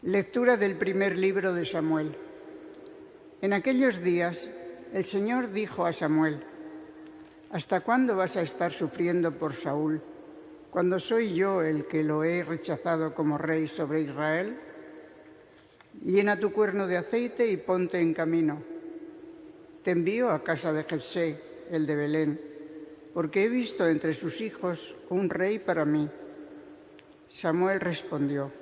Lectura del primer libro de Samuel. En aquellos días, el Señor dijo a Samuel: ¿Hasta cuándo vas a estar sufriendo por Saúl, cuando soy yo el que lo he rechazado como rey sobre Israel? Llena tu cuerno de aceite y ponte en camino. Te envío a casa de Jessé, el de Belén, porque he visto entre sus hijos un rey para mí. Samuel respondió: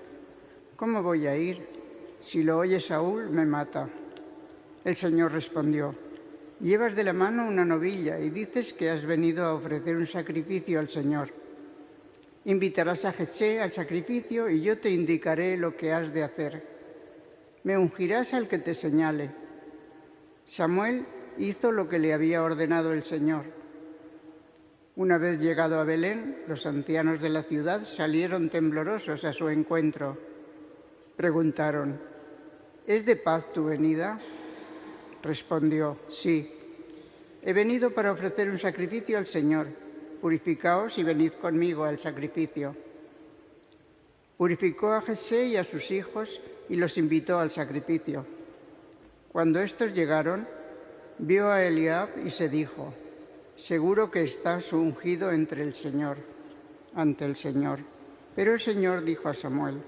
¿Cómo voy a ir? Si lo oye Saúl, me mata. El Señor respondió: Llevas de la mano una novilla y dices que has venido a ofrecer un sacrificio al Señor. Invitarás a Jessé al sacrificio y yo te indicaré lo que has de hacer. Me ungirás al que te señale. Samuel hizo lo que le había ordenado el Señor. Una vez llegado a Belén, los ancianos de la ciudad salieron temblorosos a su encuentro. Preguntaron: ¿Es de paz tu venida? Respondió: Sí. He venido para ofrecer un sacrificio al Señor. Purificaos y venid conmigo al sacrificio. Purificó a Jessé y a sus hijos y los invitó al sacrificio. Cuando estos llegaron, vio a Eliab y se dijo: Seguro que estás ungido ante el Señor. Pero el Señor dijo a Samuel: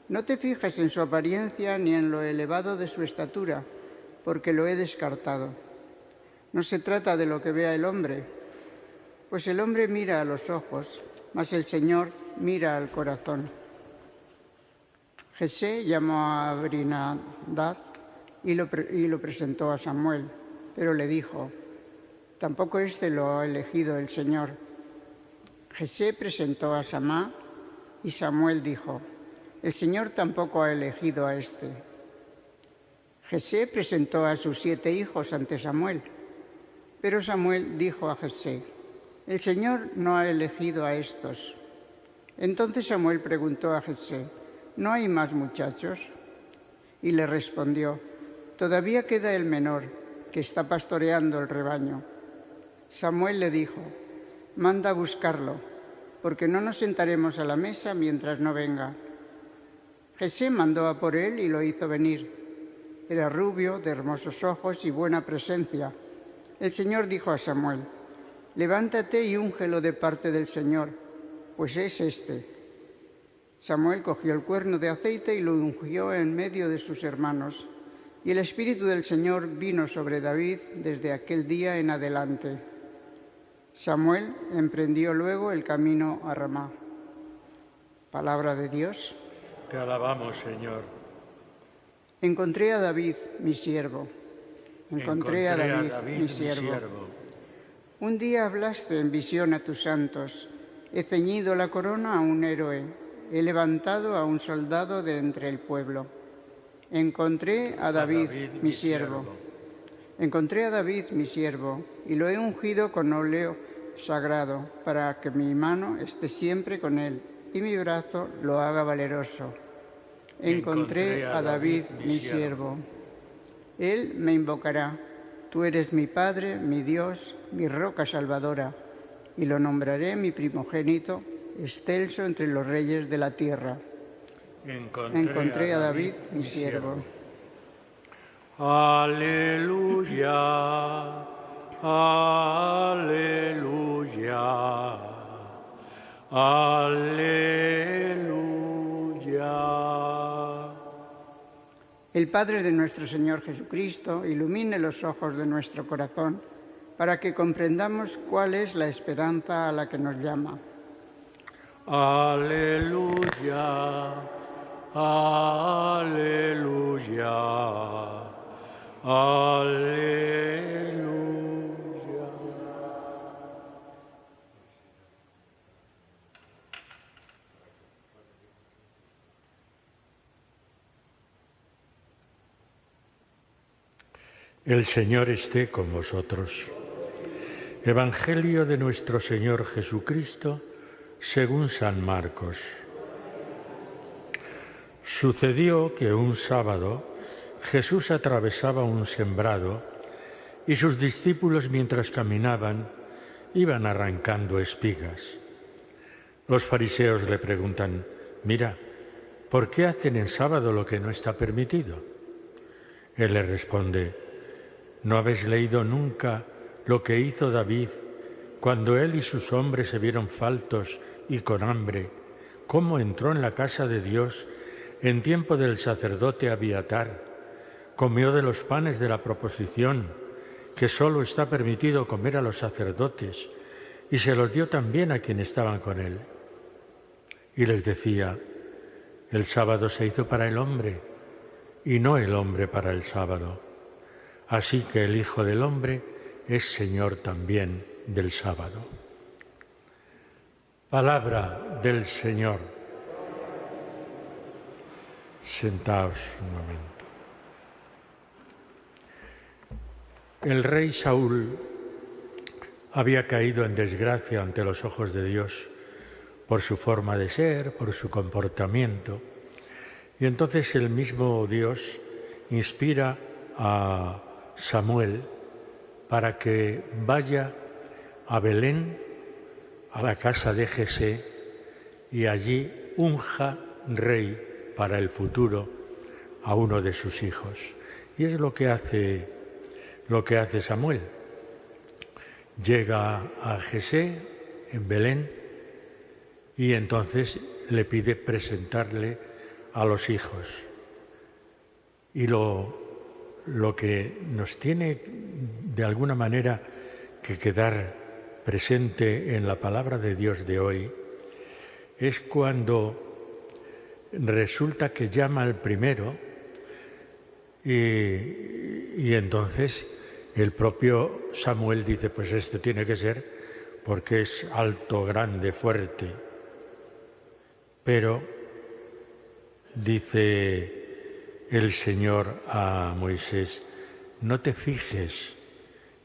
No te fijes en su apariencia ni en lo elevado de su estatura, porque lo he descartado. No se trata de lo que vea el hombre, pues el hombre mira a los ojos, mas el Señor mira al corazón. Jessé llamó a Abinadab y lo presentó a Samuel, pero le dijo: Tampoco este lo ha elegido el Señor. Jessé presentó a Samá y Samuel dijo: El Señor tampoco ha elegido a este. Jessé presentó a sus 7 hijos ante Samuel, pero Samuel dijo a Jessé: El Señor no ha elegido a estos. Entonces Samuel preguntó a Jessé: ¿No hay más muchachos? Y le respondió: Todavía queda el menor, que está pastoreando el rebaño. Samuel le dijo: Manda a buscarlo, porque no nos sentaremos a la mesa mientras no venga. Jessé mandó a por él y lo hizo venir. Era rubio, de hermosos ojos y buena presencia. El Señor dijo a Samuel: Levántate y úngelo de parte del Señor, pues es este. Samuel cogió el cuerno de aceite y lo ungió en medio de sus hermanos. Y el Espíritu del Señor vino sobre David desde aquel día en adelante. Samuel emprendió luego el camino a Ramá. Palabra de Dios. Te alabamos, Señor. Encontré a David, mi siervo. Encontré a David, mi siervo. Un día hablaste en visión a tus santos. He ceñido la corona a un héroe. He levantado a un soldado de entre el pueblo. Encontré a David, mi siervo. Encontré a David, mi siervo, y lo he ungido con óleo sagrado, para que mi mano esté siempre con él y mi brazo lo haga valeroso. Encontré a David, mi siervo. Él me invocará: Tú eres mi Padre, mi Dios, mi roca salvadora, y lo nombraré mi primogénito, excelso entre los reyes de la tierra. Encontré a David, mi siervo. Aleluya, aleluya, aleluya. El Padre de nuestro Señor Jesucristo ilumine los ojos de nuestro corazón para que comprendamos cuál es la esperanza a la que nos llama. Aleluya, aleluya, aleluya. El Señor esté con vosotros. Evangelio de nuestro Señor Jesucristo según San Marcos. Sucedió que un sábado Jesús atravesaba un sembrado y sus discípulos, mientras caminaban, iban arrancando espigas. Los fariseos le preguntan: Mira, ¿por qué hacen en sábado lo que no está permitido? Él le responde, ¿no habéis leído nunca lo que hizo David cuando él y sus hombres se vieron faltos y con hambre? ¿Cómo entró en la casa de Dios en tiempo del sacerdote Abiatar? Comió de los panes de la proposición, que solo está permitido comer a los sacerdotes, y se los dio también a quienes estaban con él. Y les decía, el sábado se hizo para el hombre, y no el hombre para el sábado. Así que el Hijo del Hombre es Señor también del sábado. Palabra del Señor. Sentaos un momento. El rey Saúl había caído en desgracia ante los ojos de Dios por su forma de ser, por su comportamiento. Y entonces el mismo Dios inspira a Samuel para que vaya a Belén, a la casa de Jesé, y allí unja rey para el futuro a uno de sus hijos. Y es lo que hace Samuel. Llega a Jesé, en Belén, y entonces le pide presentarle a los hijos. Y lo que nos tiene de alguna manera que quedar presente en la palabra de Dios de hoy es cuando resulta que llama al primero y entonces el propio Samuel dice, pues esto tiene que ser porque es alto, grande, fuerte. Pero dice el Señor a Moisés, no te fijes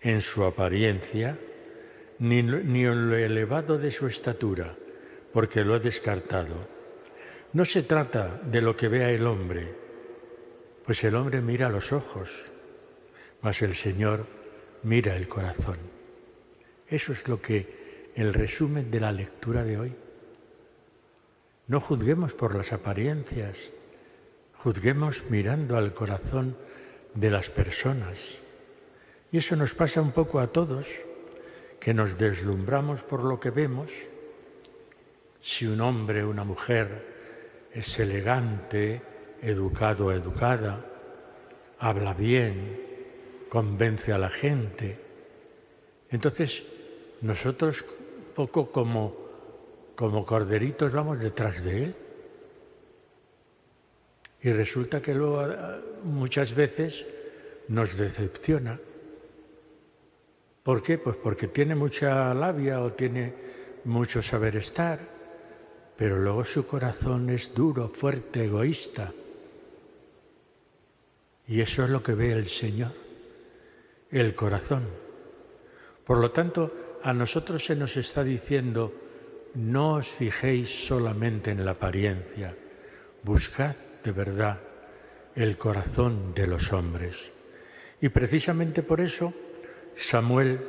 en su apariencia ni en lo elevado de su estatura, porque lo he descartado. No se trata de lo que vea el hombre, pues el hombre mira los ojos, mas el Señor mira el corazón. Eso es lo que el resumen de la lectura de hoy. No juzguemos por las apariencias, juzguemos mirando al corazón de las personas. Y eso nos pasa un poco a todos, que nos deslumbramos por lo que vemos. Si un hombre o una mujer es elegante, educado o educada, habla bien, convence a la gente, entonces nosotros poco como corderitos vamos detrás de él. Y resulta que luego muchas veces nos decepciona. ¿Por qué? Pues porque tiene mucha labia o tiene mucho saber estar, pero luego su corazón es duro, fuerte, egoísta. Y eso es lo que ve el Señor, el corazón. Por lo tanto, a nosotros se nos está diciendo, no os fijéis solamente en la apariencia, buscad de verdad el corazón de los hombres. Y precisamente por eso Samuel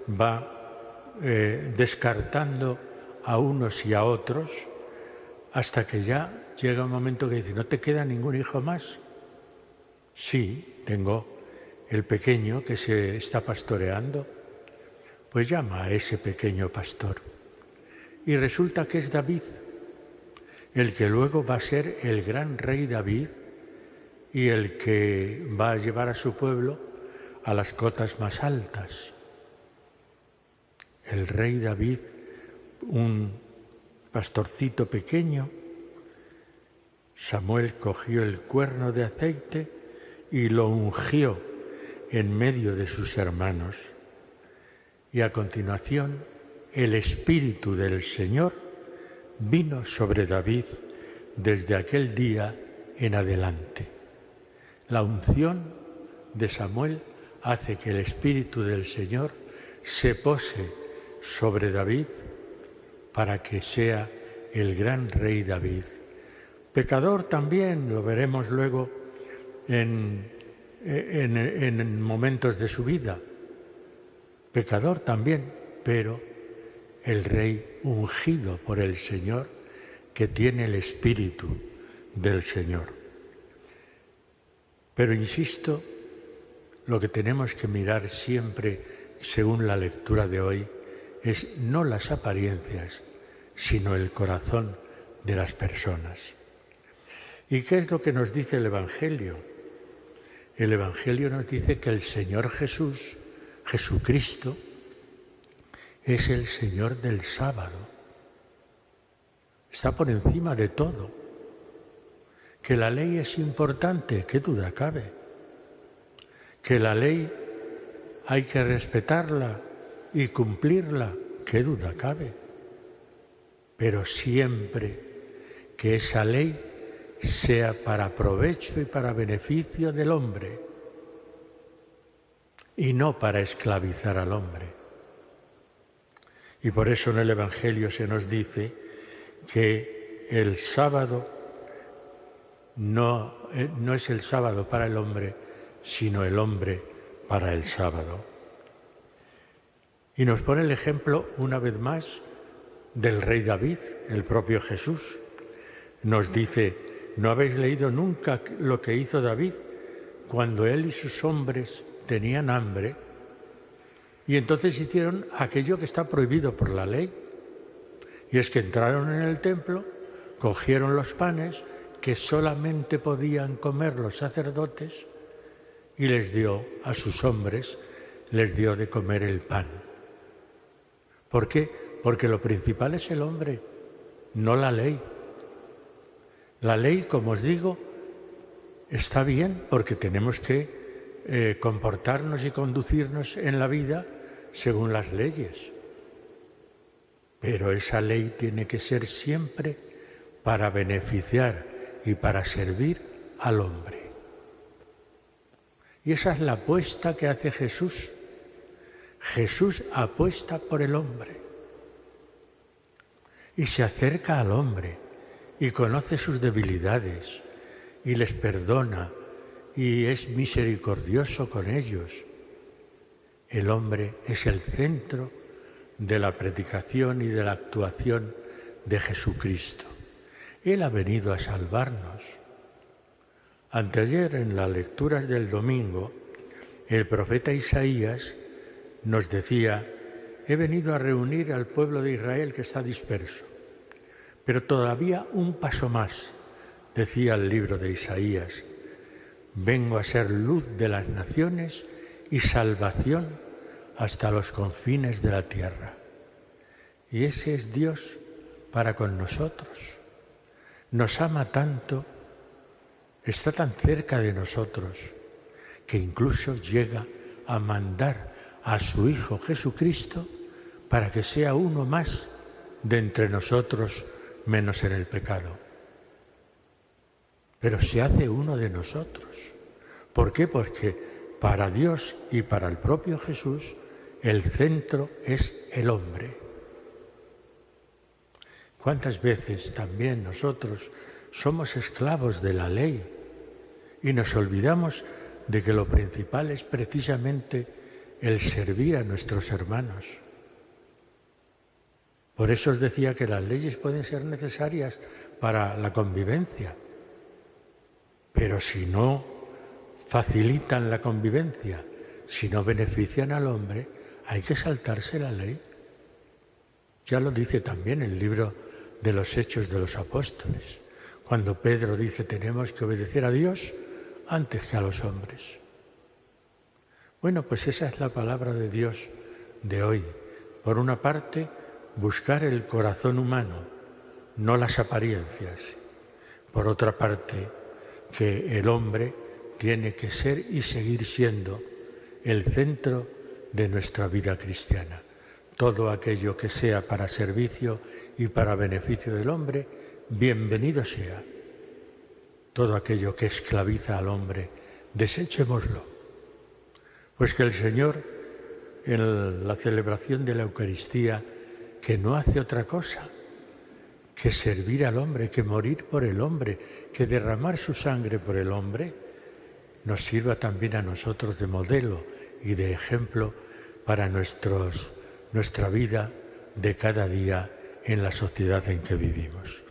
va descartando a unos y a otros hasta que ya llega un momento que dice, ¿no te queda ningún hijo más? Sí, tengo el pequeño que se está pastoreando. Pues llama a ese pequeño pastor. Y resulta que es David, el que luego va a ser el gran rey David y el que va a llevar a su pueblo a las cotas más altas. El rey David, un pastorcito pequeño, Samuel cogió el cuerno de aceite y lo ungió en medio de sus hermanos. Y a continuación, el Espíritu del Señor vino sobre David desde aquel día en adelante. La unción de Samuel hace que el Espíritu del Señor se pose sobre David para que sea el gran rey David. Pecador también, lo veremos luego en momentos de su vida. Pecador también, pero el rey ungido por el Señor que tiene el Espíritu del Señor. Pero insisto, lo que tenemos que mirar siempre, según la lectura de hoy, es no las apariencias, sino el corazón de las personas. ¿Y qué es lo que nos dice el Evangelio? El Evangelio nos dice que el Señor Jesús, Jesucristo, es el Señor del sábado. Está por encima de todo. Que la ley es importante, qué duda cabe. Que la ley hay que respetarla y cumplirla, qué duda cabe. Pero siempre que esa ley sea para provecho y para beneficio del hombre y no para esclavizar al hombre. Y por eso en el Evangelio se nos dice que el sábado no es el sábado para el hombre, sino el hombre para el sábado. Y nos pone el ejemplo, una vez más, del rey David, el propio Jesús. Nos dice: ¿no habéis leído nunca lo que hizo David cuando él y sus hombres tenían hambre? Y entonces hicieron aquello que está prohibido por la ley. Y es que entraron en el templo, cogieron los panes que solamente podían comer los sacerdotes y les dio a sus hombres, les dio de comer el pan. ¿Por qué? Porque lo principal es el hombre, no la ley. La ley, como os digo, está bien porque tenemos que comportarnos y conducirnos en la vida según las leyes. Pero esa ley tiene que ser siempre para beneficiar y para servir al hombre. Y esa es la apuesta que hace Jesús. Jesús apuesta por el hombre y se acerca al hombre y conoce sus debilidades y les perdona y es misericordioso con ellos. El hombre es el centro de la predicación y de la actuación de Jesucristo. Él ha venido a salvarnos. Anteayer, en las lecturas del domingo, el profeta Isaías nos decía: he venido a reunir al pueblo de Israel que está disperso. Pero todavía un paso más, decía el libro de Isaías: vengo a ser luz de las naciones y salvación hasta los confines de la tierra. Y ese es Dios para con nosotros. Nos ama tanto, está tan cerca de nosotros, que incluso llega a mandar a su Hijo Jesucristo para que sea uno más de entre nosotros, menos en el pecado. Pero se hace uno de nosotros. ¿Por qué? Porque para Dios y para el propio Jesús el centro es el hombre. ¿Cuántas veces también nosotros somos esclavos de la ley y nos olvidamos de que lo principal es precisamente el servir a nuestros hermanos? Por eso os decía que las leyes pueden ser necesarias para la convivencia, pero si no facilitan la convivencia, si no benefician al hombre, hay que saltarse la ley. Ya lo dice también el libro de los Hechos de los Apóstoles, cuando Pedro dice: tenemos que obedecer a Dios antes que a los hombres. Bueno, pues esa es la palabra de Dios de hoy. Por una parte, buscar el corazón humano, no las apariencias. Por otra parte, que el hombre tiene que ser y seguir siendo el centro de nuestra vida cristiana. Todo aquello que sea para servicio y para beneficio del hombre, bienvenido sea. Todo aquello que esclaviza al hombre, deséchémoslo. Pues que el Señor, en la celebración de la Eucaristía, que no hace otra cosa que servir al hombre, que morir por el hombre, que derramar su sangre por el hombre, nos sirva también a nosotros de modelo y de ejemplo para nuestra vida de cada día en la sociedad en que vivimos.